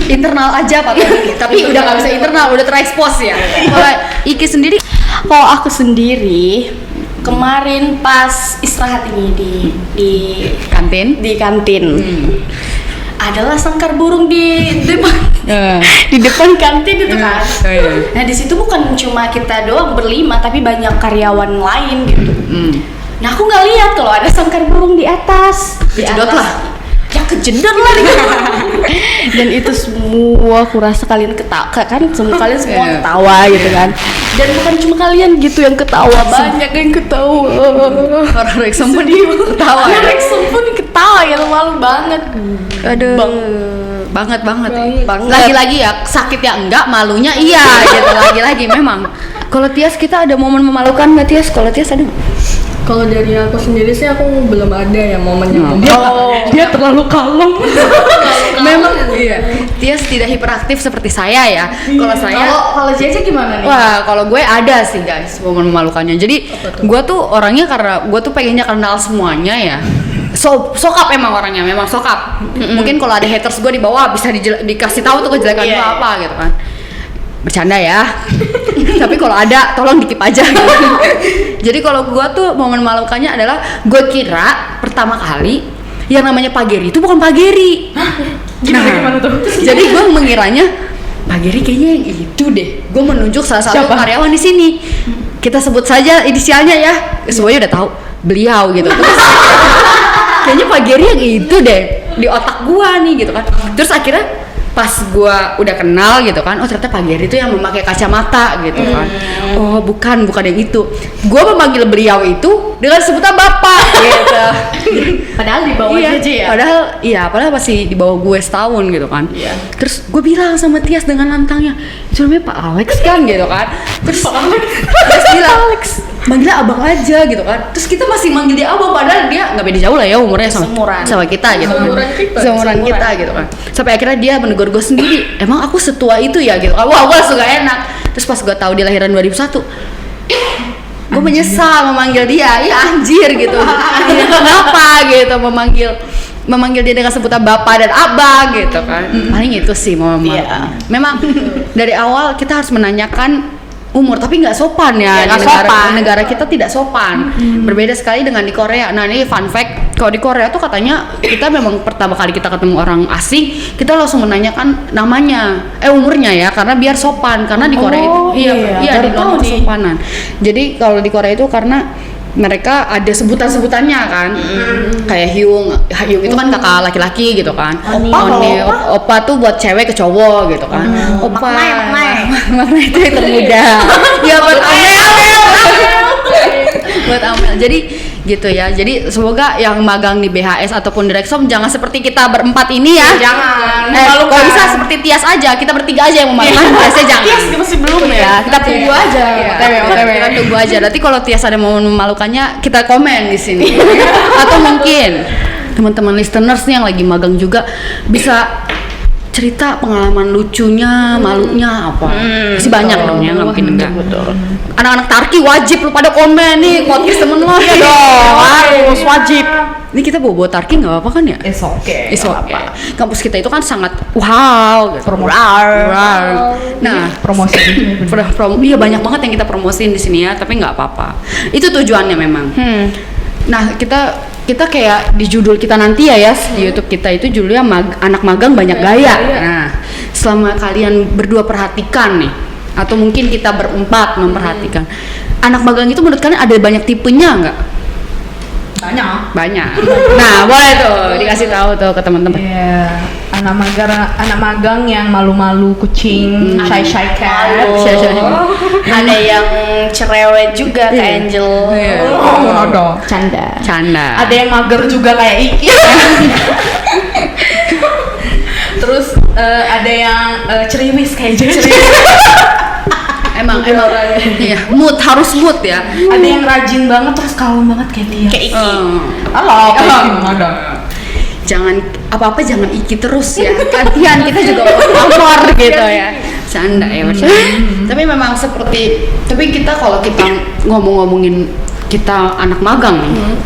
internal aja Pak Tony. Tapi udah nggak bisa internal, udah terekspos ya. Kalau Iki sendiri, Kalau aku sendiri kemarin pas istirahat ini di kantin. adalah sangkar burung di depan kantin itu kan. Nah di situ bukan cuma kita doang berlima tapi banyak karyawan lain gitu. Nah aku nggak lihat kalau ada sangkar burung di atas. Kejedot lah. Ya kejedot lah. Dan itu semua aku rasa kalian ketawa kan, kalian semua ketawa gitu kan. Dan bukan cuma kalian gitu yang ketawa, banyak yang ketawa. Orang Rexon pun ketawa ya. Rexon pun ketawa ya, malu banget. Aduh. Banget. Banget. Lagi-lagi ya sakit ya enggak, malunya iya gitu. Lagi-lagi memang. Kalau Tias kita ada momen memalukan nggak Tias? Kalau Tias ada nggak? Kalau dari aku sendiri sih aku belum ada ya momennya. Dia terlalu kalem. Memang iya. Tias tidak hiperaktif seperti saya ya. Kalau saya Kalau Jeje gimana nih? wah, kalau gue ada sih guys momen memalukannya. Jadi gue tuh orangnya karena gue tuh pengennya kenal semuanya ya. Sokap emang orangnya, memang sokap. Mungkin kalau ada haters gue di bawah bisa dikasih tahu tuh kejelekan gue apa gitu kan. Bercanda ya. Tapi kalau ada tolong dikip aja gitu. Jadi kalau gue tuh momen memalukannya adalah gue kira pertama kali yang namanya Pak Geri itu bukan Pak Geri. Gimana tuh? Jadi gue mengiranya Pak Geri kayaknya yang itu deh. Gue menunjuk salah satu karyawan di sini. Kita sebut saja inisialnya ya. Semuanya udah tahu beliau gitu. Terus, kayaknya Pak Geri yang itu deh di otak gue nih gitu kan. Terus akhirnya pas gue udah kenal gitu kan, oh ternyata Pak Geri itu yang memakai kacamata gitu kan. Oh bukan yang itu. Gue memanggil beliau itu dengan sebutan bapak gitu. Padahal di bawah Jeje ya. Padahal masih di bawah gue setahun gitu kan. Terus gue bilang sama Tias dengan lantangnya, itu namanya Pak Alex kan gitu kan. Terus Tias bilang, manggilnya abang aja gitu kan. Terus kita masih manggil dia abang padahal dia nggak beda jauh lah ya umurnya sama kita gitu kan. Seumuran kita gitu kan. Sampai akhirnya dia menegur gue sendiri, emang aku setua itu ya gitu. Wah, gue langsung gak enak. Terus pas gue tahu dia lahiran 2001, gue menyesal memanggil dia, iya anjir gitu. Kenapa gitu memanggil dia dengan sebutan bapak dan abang gitu kan. Paling itu sih memang dari awal kita harus menanyakan umur, tapi nggak sopan ya, di negara kita tidak sopan. Berbeda sekali dengan di Korea. Nah ini fun fact, kalau di Korea tuh katanya kita memang pertama kali kita ketemu orang asing, kita langsung menanyakan namanya, umurnya ya, karena biar sopan. Karena di Korea di norma kesopanan. Jadi kalau di Korea itu karena mereka ada sebutan-sebutannya kan, kayak Hyung itu kan kakak laki-laki gitu kan. Opa tuh buat cewek ke cowok gitu kan. Makna itu yang termuda. Ya buat Amel. Jadi gitu ya. Jadi semoga yang magang di BHS ataupun Direksom jangan seperti kita berempat ini ya. Jangan. Kalau bisa seperti Tias aja, kita bertiga aja yang memalukan. Tiasnya jangan. Tias masih belum ya. Kita tunggu aja. Kita tunggu aja. Nanti kalau Tias ada mau memalukannya, kita komen di sini. Atau mungkin teman-teman listeners nih yang lagi magang juga bisa cerita pengalaman lucunya, malunya apa. Masih banyak dong ya, nggak mungkin enggak. Anak-anak Tarki wajib lu pada komen nih, podcast temen lo ya dong. Harus wajib. Ini kita bawa Tarki nggak apa-apa kan ya? It's okay. Kampus kita itu kan sangat wow. Nah, Promosi. Iya banyak banget yang kita promosiin di sini ya, tapi nggak apa-apa. Itu tujuannya memang. Nah kita kayak di judul kita nanti ya di YouTube kita itu judulnya anak magang banyak gaya. Nah, selama kalian berdua perhatikan nih, atau mungkin kita berempat memperhatikan, anak magang itu menurut kalian ada banyak tipenya nggak? Banyak. Nah, boleh tuh dikasih tahu tuh ke teman-teman. Iya, anak magang yang malu-malu kucing, shy cat. Ada yang cerewet juga kayak Angel. Ada. Canda. Ada yang mager juga kayak Iki. Terus ada yang ceriwis kayak Jeje. Emang iya, harus mood ya. Ada yang rajin banget terus kalem banget kayak dia. Kayak Iki. Halo, ada. Jangan apa-apa jangan Iki terus ya. Gantian kita juga lapor gitu ya. Canda ya bercanda. Tapi memang tapi kalau kita ngomongin kita anak magang nih.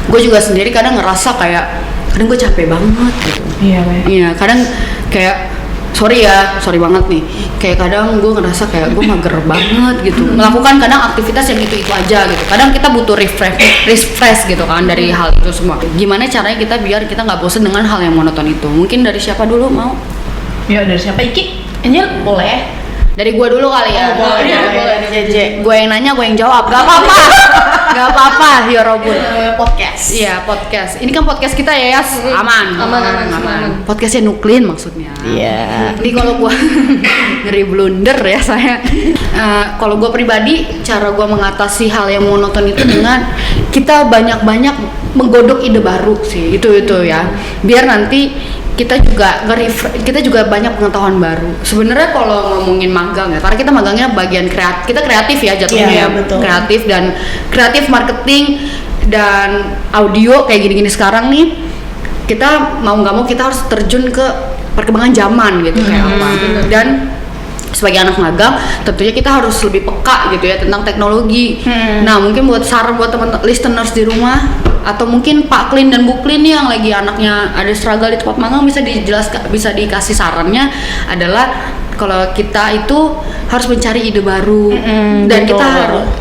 Gue juga sendiri kadang ngerasa kadang gue capek banget gitu. Iya, kadang kayak sorry banget nih, kayak kadang gue ngerasa kayak gue mager banget gitu melakukan kadang aktivitas yang itu aja gitu. Kadang kita butuh refresh gitu kan dari hal itu semua. Gimana caranya kita biar kita nggak bosen dengan hal yang monoton itu? Mungkin dari siapa dulu mau? Ya dari siapa? Iki? Angel boleh. Dari gue dulu kali ya. Boleh Jeje. Gue yang nanya, gue yang jawab. Gak apa-apa. Ya Robun. Podcast. Iya, podcast. Ini kan podcast kita ya, Yas. Aman. Podcastnya Nuklin maksudnya. Iya. Jadi kalau gue ngeri blunder ya saya. Kalau gue pribadi, cara gue mengatasi hal yang monoton itu dengan kita banyak-banyak menggodok ide baru sih. Itu ya. Biar nanti kita juga banyak pengetahuan baru. Sebenarnya kalau ngomongin magang ya, karena kita magangnya bagian kita kreatif ya jatuhnya ya, betul. kreatif marketing dan audio kayak gini-gini sekarang nih, kita mau nggak mau kita harus terjun ke perkembangan zaman gitu kayak apa. Dan sebagai anak magang tentunya kita harus lebih peka gitu ya tentang teknologi. Nah mungkin buat saran buat teman listeners di rumah atau mungkin Pak Klin dan Bu Klin nih yang lagi anaknya ada struggle di tempat magang, bisa dikasih sarannya adalah kalau kita itu harus mencari ide baru dan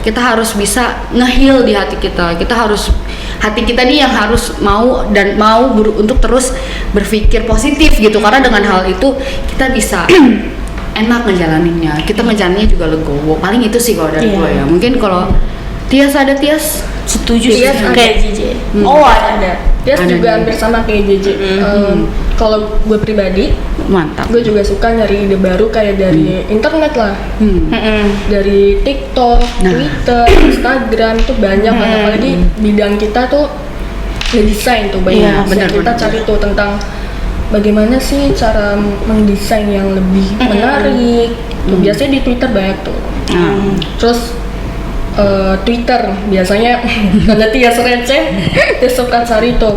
kita harus bisa nge-heal di hati kita. Hati kita nih yang harus mau untuk terus berpikir positif gitu, karena dengan hal itu kita bisa enak ngejalaninnya, kita ngejalaninnya juga legowo. Paling itu sih kalau dari gue ya. Mungkin kalau Tias Setuju sih Tias kayak JJ. Oh ada. Dia Ada juga nih. hampir sama kayak JJ. Kalau gue pribadi, mantap. gue juga suka nyari ide baru kayak dari internet lah, dari TikTok, Twitter, Instagram itu banyak kan. Apalagi bidang kita tuh ngedesain tuh banyak. Iya, benar, Kita benar. cari tuh tentang bagaimana sih cara mendesain yang lebih menarik. Tuh, biasanya di Twitter banyak tuh. Terus Twitter biasanya karena Tias receh, dia suka cari tuh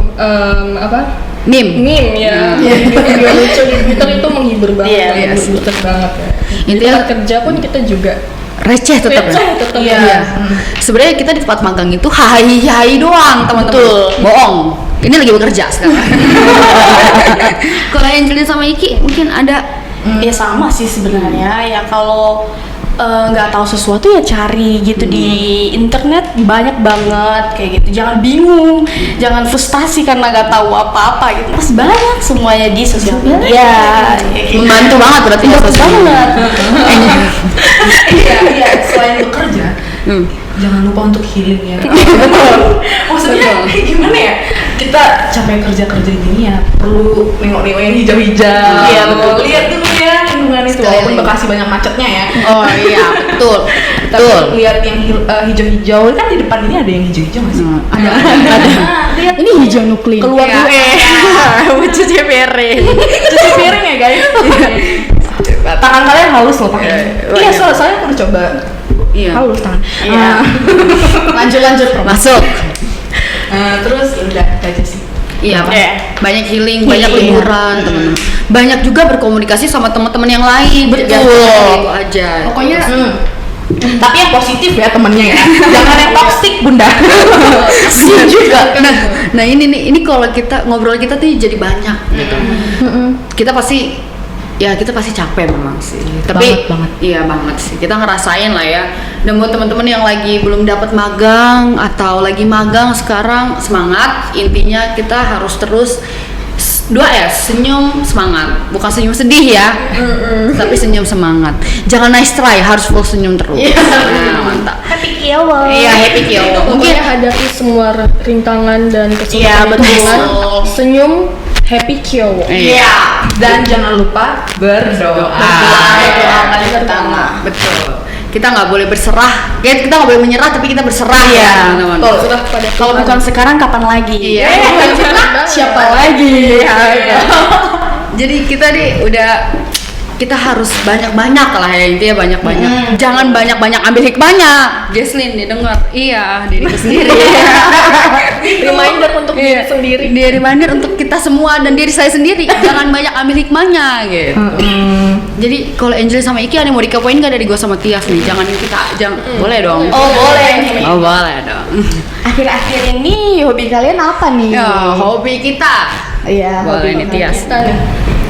meme ya, video lucu di Twitter itu menghibur banget, menghibur banget ya. Di Intinya- tempat kerja pun kita juga Receh tetap Iya. ya. Sebenarnya kita di tempat magang itu hai doang teman-teman. Bohong. Ini lagi bekerja sekarang. Kalau Angelina sama Iki mungkin ada. Ya sama sih sebenarnya ya, kalau nggak tahu sesuatu ya cari gitu di internet, banyak banget kayak gitu. Jangan bingung, jangan frustasi karena nggak tahu apa-apa gitu. Mas banyak semuanya di sosial media. Membantu banget berarti ya sosial. Banget. Iya, selain bekerja, jangan lupa untuk healing ya. Maksudnya gimana ya? Kita capek kerja gini ya, perlu nengok-nengok yang hijau-hijau. Iya, betul. Lihat dulu ya lingkungan itu, walaupun Bekasi banyak macetnya ya. Oh iya, betul. Tapi lihat yang hijau-hijau, kan di depan ini ada yang hijau-hijau nggak sih? Ada. Lihat Ini hijau nuklir. keluar dulu. Cuci piring. Cuci piring ya guys. Tangan kalian halus loh pakai. Iya, soalnya aku udah coba. Iya. Halus tangan. Iya. Lanjut. Masuk. Terus ya udah itu aja sih. Iya, banyak healing, banyak liburan, teman-teman. Banyak juga berkomunikasi sama teman-teman yang lain. Betul. Itu aja. Pokoknya tapi yang positif ya temennya ya. Jangan yang toksik, Bunda. Iya juga. Nah ini kalau kita ngobrol kita tuh jadi banyak gitu. Kita pasti capek memang sih. Tapi Banget. iya banget sih. Kita ngerasain lah ya. Dan buat teman-teman yang lagi belum dapat magang atau lagi magang sekarang, semangat. Intinya kita harus terus 2S, senyum semangat, bukan senyum sedih ya, tapi senyum semangat. Jangan nice try, harus full senyum terus. Nah, mantap. Happy Kiowo. Iya, happy Kiowo. Mungkin Mungkin hadapi semua rintangan dan kesulitan betul. dengan senyum, happy Kiowo. iya. Dan jangan lupa berdoa. Berdoa kali pertama. Betul. Kita nggak boleh berserah. Kita nggak boleh menyerah, tapi kita berserah. Iya. ya, teman-teman. Betul. Sudah pada Kalau Tuhan. bukan sekarang kapan lagi? Iya. Siapa lagi? Iya. Jadi kita kita harus banyak-banyak lah ya, intinya banyak-banyak. Jangan banyak-banyak ambil hikmahnya. Jesslyn didengar. Iya, diriku sendiri. Reminder untuk diri sendiri. Dia reminder untuk kita semua dan diri saya sendiri. Jangan banyak ambil hikmahnya gitu. Jadi kalau Angel sama Iki ada yang mau dikepoin nggak dari gue sama Tias nih? Jangan boleh dong. Oh boleh. Oh boleh dong. Akhir-akhir ini hobi kalian apa nih? Ya, hobi kita. Iya. Boleh nih Tias. Kita nih.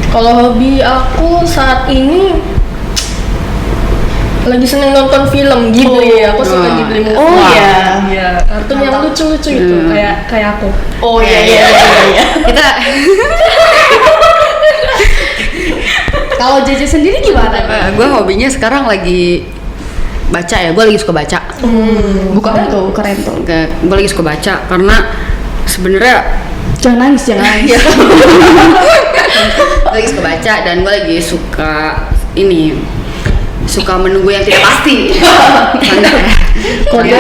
Kalau hobi aku saat ini lagi seneng nonton film Ghibli. Aku suka Ghibli movie. Oh Wah. iya. Iya, kartun yang lucu-lucu itu kayak aku. Oh iya. Kita Kalau JJ sendiri gimana? gue hobinya sekarang lagi baca ya. Gue lagi suka baca. Bukan tuh, keren tuh. Gue lagi suka baca karena sebenarnya Jangan nangis. gue lagi suka baca dan gue lagi suka ini suka menunggu yang tidak pasti. Canda ya. Kode.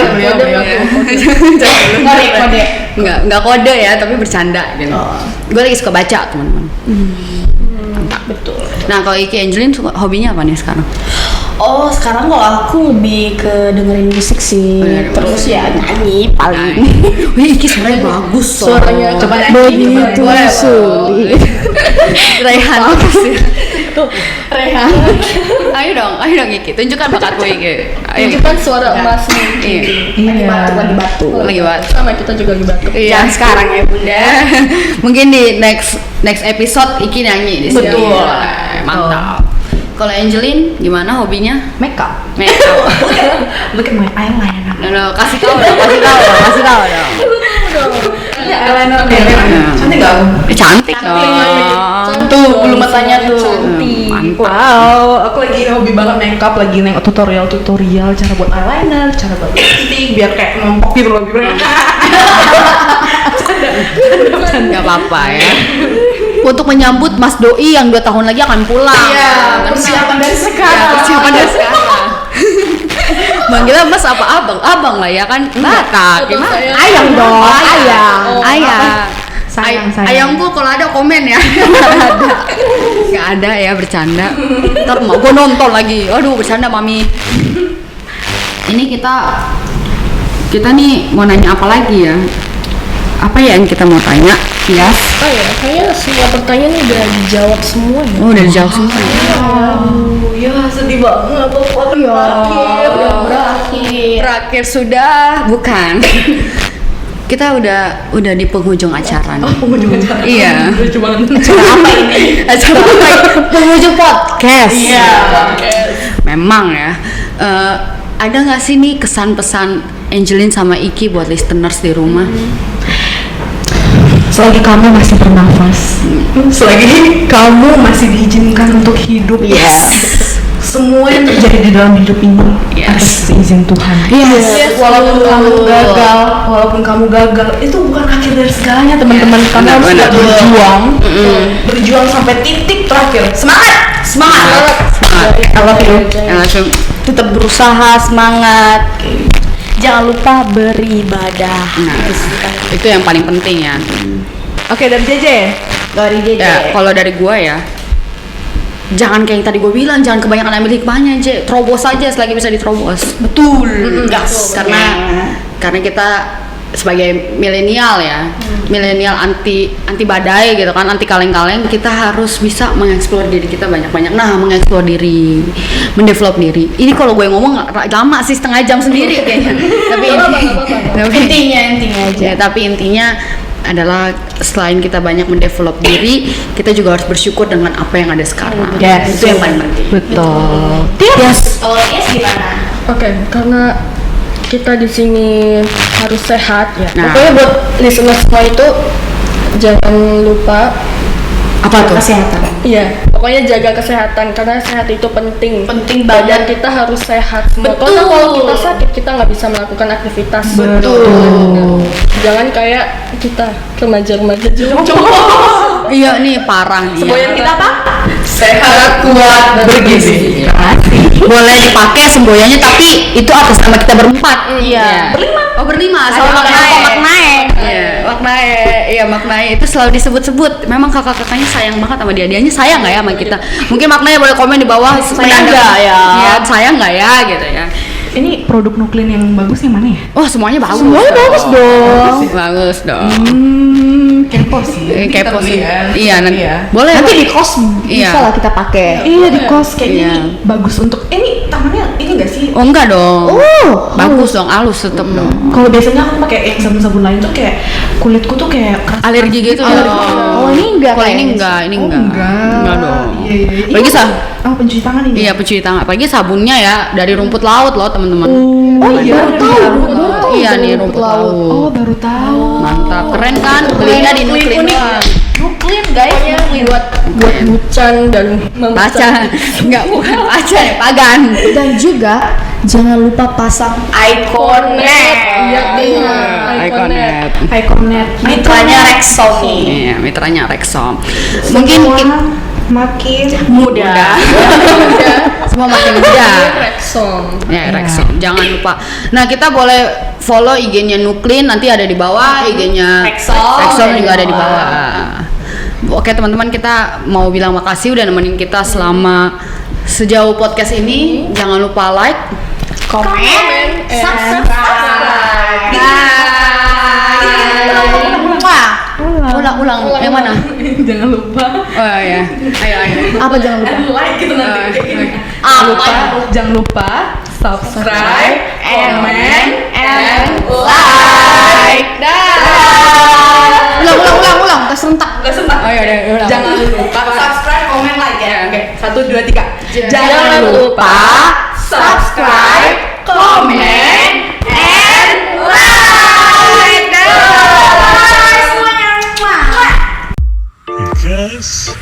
Nggak kode ya, tapi bercanda gitu. Gue lagi suka baca, teman-teman. Betul. Nah, kalau Iki Angelin hobinya apa nih sekarang? Oh, sekarang kalau aku lebih ke dengerin musik sih. Terus ya nyanyi paling. Wih, Iki suaranya bagus. Suaranya coba begitu sulit. Raihan apa sih? Rehan. Ayo dong Iki, tunjukkan bakatmu Iki. Ayo. Tunjukkan suara emasnya. Iya. Lagi batu. Lagi batuk. Sama kita juga lagi batuk. Iya, sekarang ya Bunda. Mungkin di next episode Iki nyanyi di sini. Betul. Mantap. Kalau Angelin gimana hobinya? Makeup. Makeup. Look at my eyeliner. No, kasih tahu dong. Eyeliner cantik gak? Cantik dong. Tuh bulu matanya tuh. Cantik. Mantap. Wow, aku lagi hobi banget makeup, lagi nengok tutorial cara buat eyeliner, cara buat lipstick biar kayak nompok gitu loh bibirnya. Gak apa-apa ya. Untuk menyambut Mas Doi yang 2 tahun lagi akan pulang. Iya, persiapan dari sekarang. Persiapan dari sekarang. Manggilnya Mas apa abang? Abang lah ya kan. Kakak. Gimana? Ayang dong, ayang. Ayang. Sayang. Ayangku kalau ada komen ya. Gak ada ya, bercanda. Ntar mau gue nonton lagi. Aduh, bercanda mami. Ini kita nih mau nanya apa lagi ya? Apa ya yang kita mau tanya? Ya. Oh ya, kayaknya semua pertanyaan udah dijawab semua ya. Oh, udah dijawab semua. Ya sedih banget aku Berakhir sudah, bukan. Kita udah di penghujung acara nih. penghujung acara. Iya. Lucu banget. Apa ini? Acara apa? Penghujung podcast. Iya. Memang ya. Ada nggak sih nih kesan pesan Angelin sama Iki buat listeners di rumah? Selagi kamu masih bernafas, selagi kamu masih diizinkan untuk hidup, semua yang terjadi di dalam hidup ini atas izin Tuhan. Walaupun kamu gagal, itu bukan akhir dari segalanya, teman-teman. Kamu harus Benar. berjuang sampai titik terakhir. Semangat. I love you. Tetap berusaha, semangat. Jangan lupa beribadah. Nah, itu yang paling penting ya. Oke, dari JJ. Ya, kalau dari gua ya, jangan kayak yang tadi gue bilang, jangan kebanyakan ambil hikmahnya aja, terobos aja selagi bisa diterobos. Betul. Karena kita sebagai milenial ya, milenial anti badai gitu kan, anti kaleng-kaleng, kita harus bisa mengeksplor diri kita banyak-banyak. Nah, mengeksplor diri, mendevelop diri. Ini kalau gue ngomong lama sih, setengah jam sendiri kayaknya. Tapi Intinya aja. ya, tapi intinya adalah selain kita banyak mendevelop diri, kita juga harus bersyukur dengan apa yang ada sekarang. Yes. Itu yang paling penting. Betul. Kalau Yes gimana? Oke, karena kita di sini harus sehat ya. Nah. Pokoknya buat listeners semua itu jangan lupa Apa tuh? Kesehatan. iya, pokoknya jaga kesehatan karena sehat itu penting. Penting Badan banget. kita harus sehat semua. Betul. Karena kalau kita sakit kita nggak bisa melakukan aktivitas. Betul. Jangan kayak kita remaja-remaja juga. Iya nih, parah nih. Semboyan kita apa? Sehat, kuat, bergizi. Boleh dipakai semboyannya, tapi itu atas nama kita berempat. Iya. Berlima. Oh, berlima. Ada Soal maknae. Iya, maknae itu selalu disebut-sebut. Memang kakak-kakaknya sayang banget sama dia-dianya, sayang nggak ya sama kita? Mungkin maknanya boleh komen di bawah. Sayang nggak ya? Iya, sayang nggak ya gitu ya. Ini produk Nuklin yang bagus yang mana ya? Oh, semuanya bagus. Semuanya bagus dong. Bagus dong. Kepo sih. Kepo sih. Iya. Iya, nanti. Iya. Boleh. Nanti di kos Iya. bisa lah kita pakai. Iya di kos kayak Iya. gini bagus untuk ini tangannya ini enggak sih? Oh, enggak dong. Oh, Bagus dong, halus tetep dong. Kalau biasanya aku pakai yang sabun-sabun lain tuh kayak kulitku tuh kayak keras. Alergi gitu. Oh, ini enggak. Kalau ini kayaknya. enggak, ini Oh, enggak. Enggak dong. Iya. Apalagi Oh, pencuci tangan ini. Iya, pencuci tangan. Apalagi sabunnya ya dari rumput laut loh, teman-teman. Oh iya. Iya nih, rumput laut. Oh, baru tahu. Mantap, keren kan? Belinya di Nuklin doang. Nuklin guys. buat bucan dan Baca. Enggak, bukan baca ya, pagan. Dan juga jangan lupa pasang Iconet. Iya, Iconet. Iconet. mitranya Rexona. Iya, mitranya Rexona. Mungkin makin muda. Semua makin muda. Rexon. Ya, Rexon. Jangan lupa. Nah, kita boleh follow IG-nya Nuklin, nanti ada di bawah, IG-nya Rexon juga ada di bawah. Oke, teman-teman, kita mau bilang makasih udah nemenin kita selama sejauh podcast ini. Jangan lupa like, Komen, subscribe. Ulang. Yang mana? jangan lupa Oh iya. Ayo. Apa jangan lupa? like gitu nanti. Jangan lupa subscribe, comment, and like. Ulang. Kita serentak. Gak sempat. Oh iya, ulang. Jangan lupa subscribe, comment, like ya. Oke, 1, 2, 3. Jangan lupa subscribe, comment, and like. Because